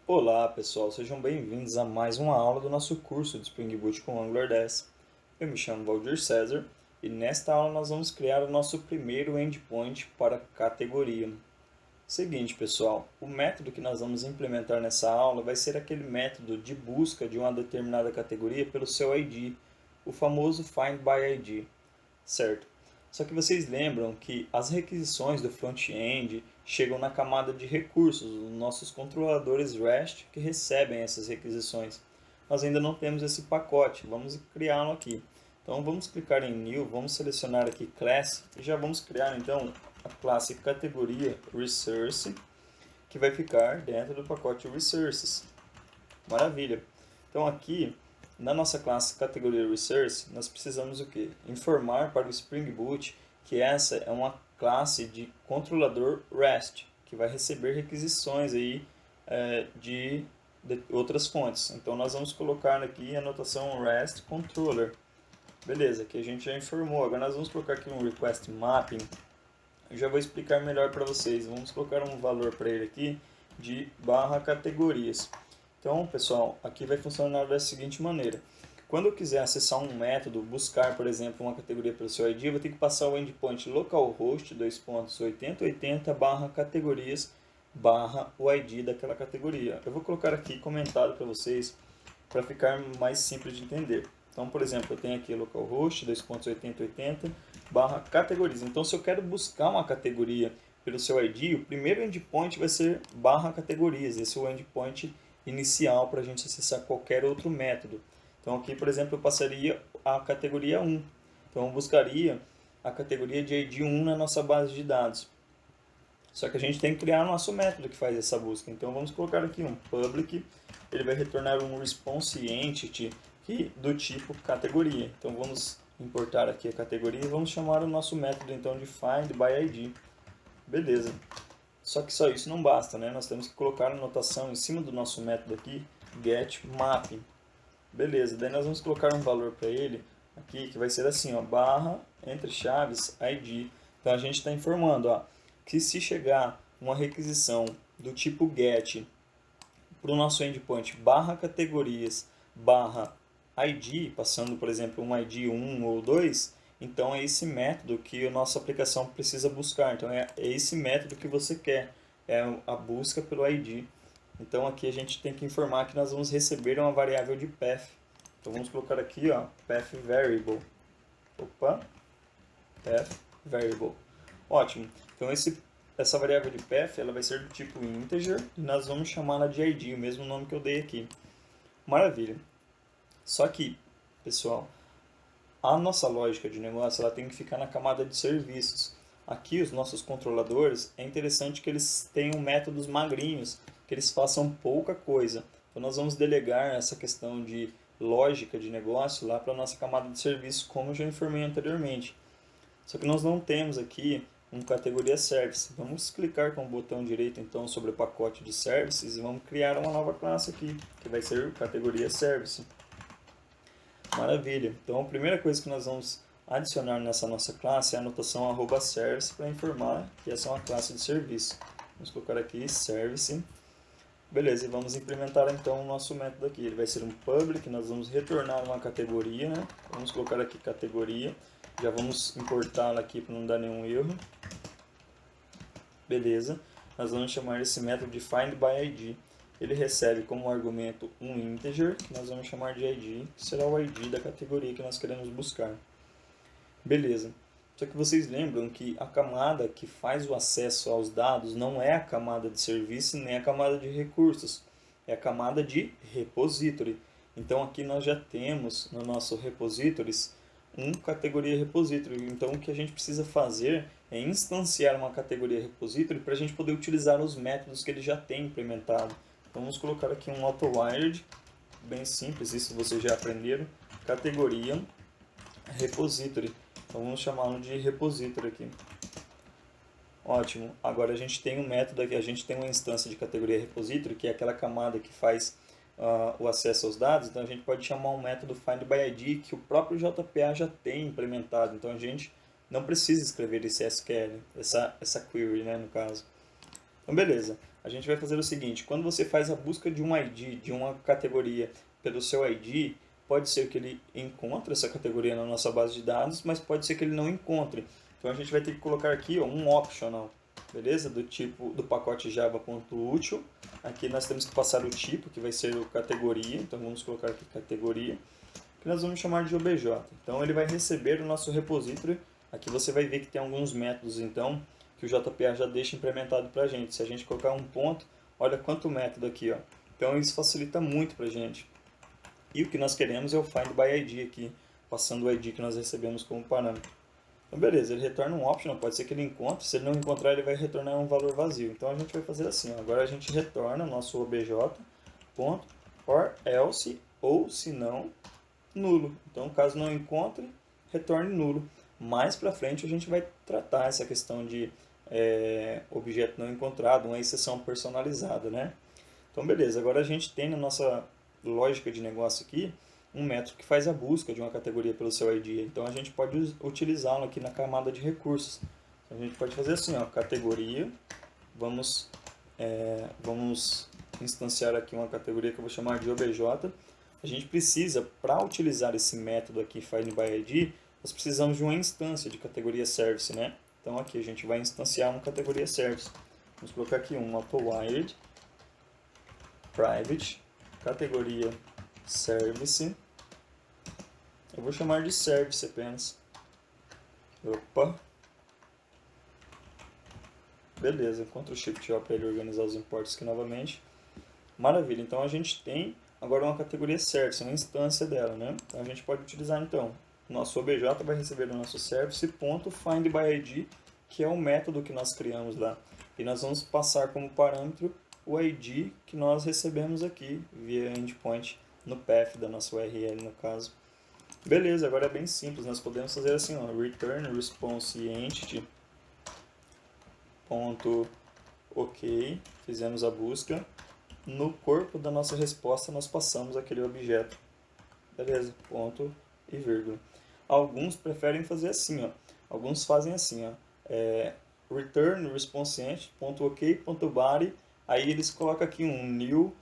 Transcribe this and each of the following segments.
Olá pessoal, sejam bem-vindos a mais uma aula do nosso curso de Spring Boot com Angular 10. Eu me chamo Valdir César e nesta aula nós vamos criar o nosso primeiro endpoint para categoria. Seguinte pessoal, o método que nós vamos implementar nessa aula vai ser aquele método de busca de uma determinada categoria pelo seu ID, o famoso Find by ID, certo? Só que vocês lembram que as requisições do front-end chegam na camada de recursos, os nossos controladores REST que recebem essas requisições. Nós ainda não temos esse pacote, vamos criá-lo aqui. Então vamos clicar em New, vamos selecionar aqui Class e já vamos criar então a classe categoria Resource, que vai ficar dentro do pacote Resources. Maravilha! Então aqui na nossa classe categoria Resource, nós precisamos o quê? Informar para o Spring Boot que essa é uma classe de controlador REST, que vai receber requisições aí, de outras fontes. Então nós vamos colocar aqui a notação REST Controller. Beleza, aqui a gente já informou. Agora nós vamos colocar aqui um Request Mapping. Eu já vou explicar melhor para vocês. Vamos colocar um valor para ele aqui de /categorias. Então, pessoal, aqui vai funcionar da seguinte maneira. Quando eu quiser acessar um método, buscar, por exemplo, uma categoria pelo seu ID, eu vou ter que passar o endpoint localhost 2.8080/categorias o ID daquela categoria. Eu vou colocar aqui comentado para vocês, para ficar mais simples de entender. Então, por exemplo, eu tenho aqui localhost 2.8080/categorias. Então, se eu quero buscar uma categoria pelo seu ID, o primeiro endpoint vai ser /categorias. Esse é o endpoint inicial para a gente acessar qualquer outro método. Então aqui, por exemplo, eu passaria a categoria 1. Então eu buscaria a categoria de ID 1 na nossa base de dados. Só que a gente tem que criar o nosso método que faz essa busca. Então vamos colocar aqui um public, ele vai retornar um response entity do tipo categoria. Então vamos importar aqui a categoria e vamos chamar o nosso método então de find by ID. Beleza. Só que só isso não basta, né? Nós temos que colocar a notação em cima do nosso método aqui, getMapping. Beleza, daí nós vamos colocar um valor para ele aqui, que vai ser assim, ó, barra, entre chaves, ID. Então a gente está informando, ó, que se chegar uma requisição do tipo get para o nosso endpoint barra categorias, barra ID, passando, por exemplo, um ID 1 ou 2, então é esse método que a nossa aplicação precisa buscar. Então é esse método que você quer, é a busca pelo ID. Então aqui a gente tem que informar que nós vamos receber uma variável de path. Então vamos colocar aqui, ó, path variable. Opa, path variable. Ótimo. Então essa variável de path ela vai ser do tipo integer e nós vamos chamá-la de ID, o mesmo nome que eu dei aqui. Maravilha. Só que, pessoal, a nossa lógica de negócio ela tem que ficar na camada de serviços. Aqui os nossos controladores, é interessante que eles tenham métodos magrinhos, que eles façam pouca coisa. Então nós vamos delegar essa questão de lógica de negócio lá para a nossa camada de serviços, como eu já informei anteriormente. Só que nós não temos aqui uma categoria Service. Vamos clicar com o botão direito então sobre o pacote de Services e vamos criar uma nova classe aqui, que vai ser categoria Service. Maravilha. Então a primeira coisa que nós vamos adicionar nessa nossa classe é a anotação @service para informar que essa é uma classe de serviço. Vamos colocar aqui service. Beleza, e vamos implementar então o nosso método aqui. Ele vai ser um public, nós vamos retornar uma categoria, né? Vamos colocar aqui categoria. Já vamos importá-la aqui para não dar nenhum erro. Beleza. Nós vamos chamar esse método de find by ID. Ele recebe como argumento um integer, que nós vamos chamar de ID, que será o ID da categoria que nós queremos buscar. Beleza. Só que vocês lembram que a camada que faz o acesso aos dados não é a camada de serviço nem a camada de recursos, é a camada de repository. Então aqui nós já temos no nosso repositories categoria repository. Então o que a gente precisa fazer é instanciar uma categoria repository para a gente poder utilizar os métodos que ele já tem implementado. Então, vamos colocar aqui um auto-wired, bem simples, isso vocês já aprenderam, categoria repository. Então vamos chamá-lo de repository aqui. Ótimo, agora a gente tem um método aqui, a gente tem uma instância de categoria repository, que é aquela camada que faz o acesso aos dados, então a gente pode chamar um método findById que o próprio JPA já tem implementado, então a gente não precisa escrever esse SQL, essa query, né, no caso. Então, beleza. A gente vai fazer o seguinte, quando você faz a busca de um ID, de uma categoria pelo seu ID, pode ser que ele encontre essa categoria na nossa base de dados, mas pode ser que ele não encontre. Então, a gente vai ter que colocar aqui ó, um optional, beleza? Do tipo do pacote java.util. Aqui nós temos que passar o tipo, que vai ser o categoria. Então, vamos colocar aqui categoria, que nós vamos chamar de obj. Então, ele vai receber o nosso repository. Aqui você vai ver que tem alguns métodos, então, que o JPA já deixa implementado para a gente. Se a gente colocar um ponto, olha quanto método aqui, ó. Então isso facilita muito para a gente. E o que nós queremos é o find by ID aqui, passando o ID que nós recebemos como parâmetro. Então beleza, ele retorna um optional, pode ser que ele encontre, se ele não encontrar ele vai retornar um valor vazio. Então a gente vai fazer assim, ó. Agora a gente retorna o nosso obj, ponto, or else, ou se não, nulo. Então caso não encontre, retorne nulo. Mais para frente a gente vai tratar essa questão de objeto não encontrado, uma exceção personalizada, né? Então, beleza. Agora a gente tem na nossa lógica de negócio aqui um método que faz a busca de uma categoria pelo seu ID. Então, a gente pode utilizá-lo aqui na camada de recursos. A gente pode fazer assim, ó, categoria, vamos instanciar aqui uma categoria que eu vou chamar de obj. A gente precisa, para utilizar esse método aqui, findById, nós precisamos de uma instância de categoria service, né? Então aqui a gente vai instanciar uma categoria service. Vamos colocar aqui um autowired private categoria service. Eu vou chamar de service apenas. Opa. Beleza, Ctrl Shift O para ele organizar os importes aqui novamente. Maravilha, então a gente tem agora uma categoria service, uma instância dela, né? Então a gente pode utilizar então nosso obj vai receber o nosso service.findById, que é o método que nós criamos lá. E nós vamos passar como parâmetro o ID que nós recebemos aqui via endpoint no path da nossa URL, no caso. Beleza, agora é bem simples. Nós podemos fazer assim, ó, return response entity ponto ok, fizemos a busca. No corpo da nossa resposta nós passamos aquele objeto. Beleza, ponto e vírgula. Alguns preferem fazer assim, ó. Alguns fazem assim, ó. Return response entity.ok.body. Aí eles colocam aqui um new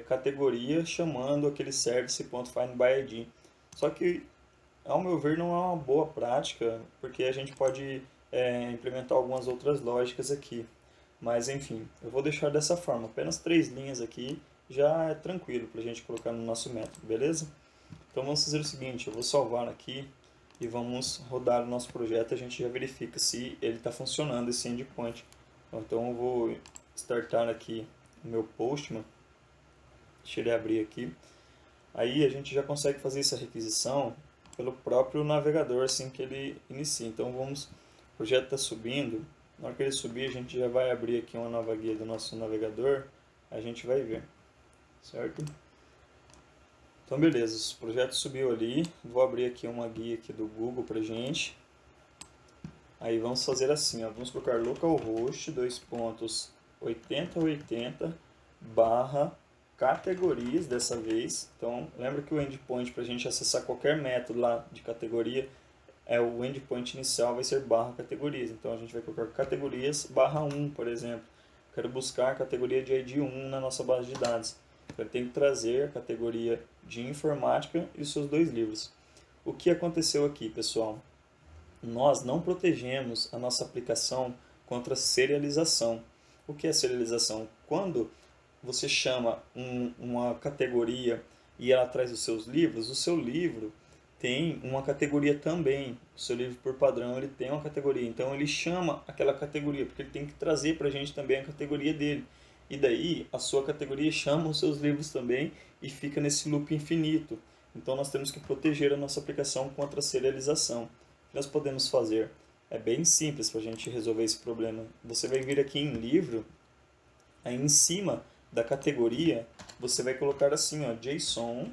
categoria chamando aquele service.findById. Só que, ao meu ver, não é uma boa prática, porque a gente pode implementar algumas outras lógicas aqui. Mas enfim, eu vou deixar dessa forma. Apenas 3 linhas aqui já é tranquilo para a gente colocar no nosso método, beleza? Então vamos fazer o seguinte, eu vou salvar aqui e vamos rodar o nosso projeto e a gente já verifica se ele está funcionando esse endpoint. Então eu vou startar aqui o meu Postman, deixa ele abrir aqui. Aí a gente já consegue fazer essa requisição pelo próprio navegador assim que ele inicia. Então vamos, o projeto está subindo, na hora que ele subir a gente já vai abrir aqui uma nova guia do nosso navegador, a gente vai ver, certo? Então beleza, o projeto subiu ali, vou abrir aqui uma guia aqui do Google pra gente. Aí vamos fazer assim, ó, vamos colocar localhost 2.8080 barra categorias dessa vez. Então lembra que o endpoint para a gente acessar qualquer método lá de categoria, o endpoint inicial vai ser barra categorias. Então a gente vai colocar categorias barra 1, por exemplo. Quero buscar a categoria de ID 1 na nossa base de dados. Então ele tem que trazer a categoria de informática e os seus 2 livros. O que aconteceu aqui, pessoal? Nós não protegemos a nossa aplicação contra serialização. O que é serialização? Quando você chama uma categoria e ela traz os seus livros, o seu livro tem uma categoria também. O seu livro por padrão ele tem uma categoria. Então ele chama aquela categoria, porque ele tem que trazer para a gente também a categoria dele. E daí a sua categoria chama os seus livros também e fica nesse loop infinito. Então nós temos que proteger a nossa aplicação contra a serialização. O que nós podemos fazer? É bem simples para a gente resolver esse problema. Você vai vir aqui em livro, aí em cima da categoria, você vai colocar assim, ó, JSON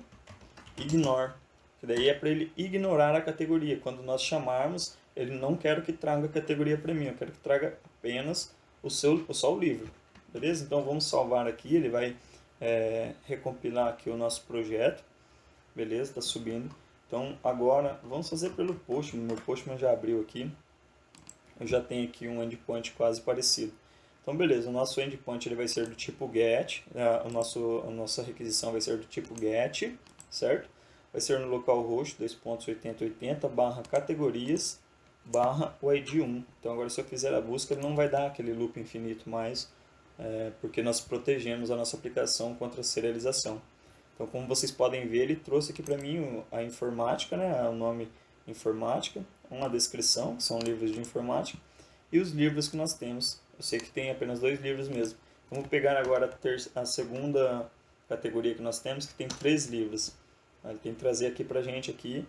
ignore. Que daí é para ele ignorar a categoria. Quando nós chamarmos, ele não quer que traga a categoria para mim, eu quero que traga apenas só o livro. Beleza? Então vamos salvar aqui, ele vai recompilar aqui o nosso projeto. Beleza? Está subindo. Então agora vamos fazer pelo Postman. Meu Postman já abriu aqui. Eu já tenho aqui um endpoint quase parecido. Então, beleza, o nosso endpoint ele vai ser do tipo GET, a nossa requisição vai ser do tipo GET, certo? Vai ser no localhost 2.8080 barra categorias barra o ID 1. Então, agora se eu fizer a busca, ele não vai dar aquele loop infinito mais, porque nós protegemos a nossa aplicação contra a serialização. Então, como vocês podem ver, ele trouxe aqui para mim a informática, né, o nome informática, uma descrição, que são livros de informática, e os livros que nós temos. Eu sei que tem apenas 2 livros mesmo. Vamos pegar agora a segunda categoria que nós temos, que tem 3 livros. Ele tem que trazer aqui para a gente aqui,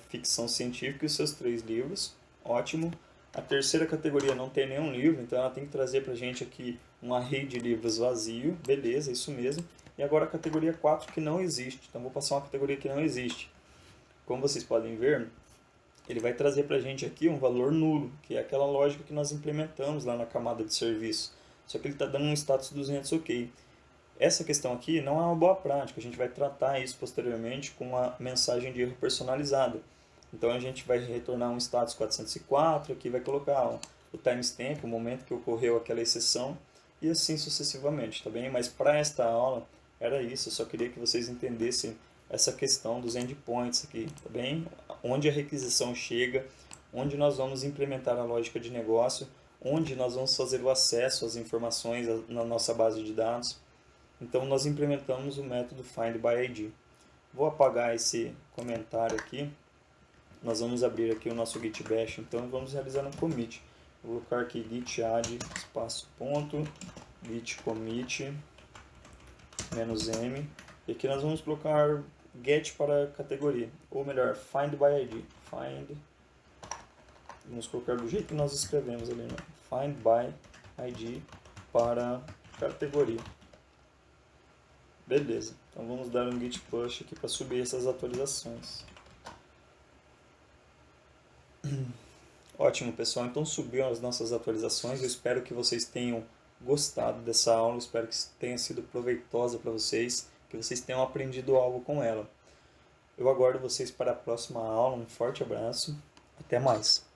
ficção científica e os seus 3 livros. Ótimo. A terceira categoria não tem nenhum livro, então ela tem que trazer para a gente aqui um array de livros vazio. Beleza, isso mesmo. E agora a categoria 4 que não existe. Então vou passar uma categoria que não existe. Como vocês podem ver, ele vai trazer para a gente aqui um valor nulo, que é aquela lógica que nós implementamos lá na camada de serviço. Só que ele está dando um status 200 ok. Essa questão aqui não é uma boa prática, a gente vai tratar isso posteriormente com uma mensagem de erro personalizada. Então a gente vai retornar um status 404, aqui vai colocar o timestamp, o momento que ocorreu aquela exceção, e assim sucessivamente, tá bem? Mas para esta aula era isso, eu só queria que vocês entendessem essa questão dos endpoints aqui, tá bem? Onde a requisição chega, onde nós vamos implementar a lógica de negócio, onde nós vamos fazer o acesso às informações na nossa base de dados. Então nós implementamos o método findById. Vou apagar esse comentário aqui. Nós vamos abrir aqui o nosso git bash, então vamos realizar um commit. Vou colocar aqui git add espaço ponto git commit -m, e aqui nós vamos colocar get para categoria, ou melhor, findById. Vamos colocar do jeito que nós escrevemos ali, né? findById para categoria. Beleza, então vamos dar um git push aqui para subir essas atualizações. Ótimo, pessoal, então subiu as nossas atualizações. Eu espero que vocês tenham gostado dessa aula, eu espero que tenha sido proveitosa para vocês, que vocês tenham aprendido algo com ela. Eu aguardo vocês para a próxima aula, um forte abraço, até mais!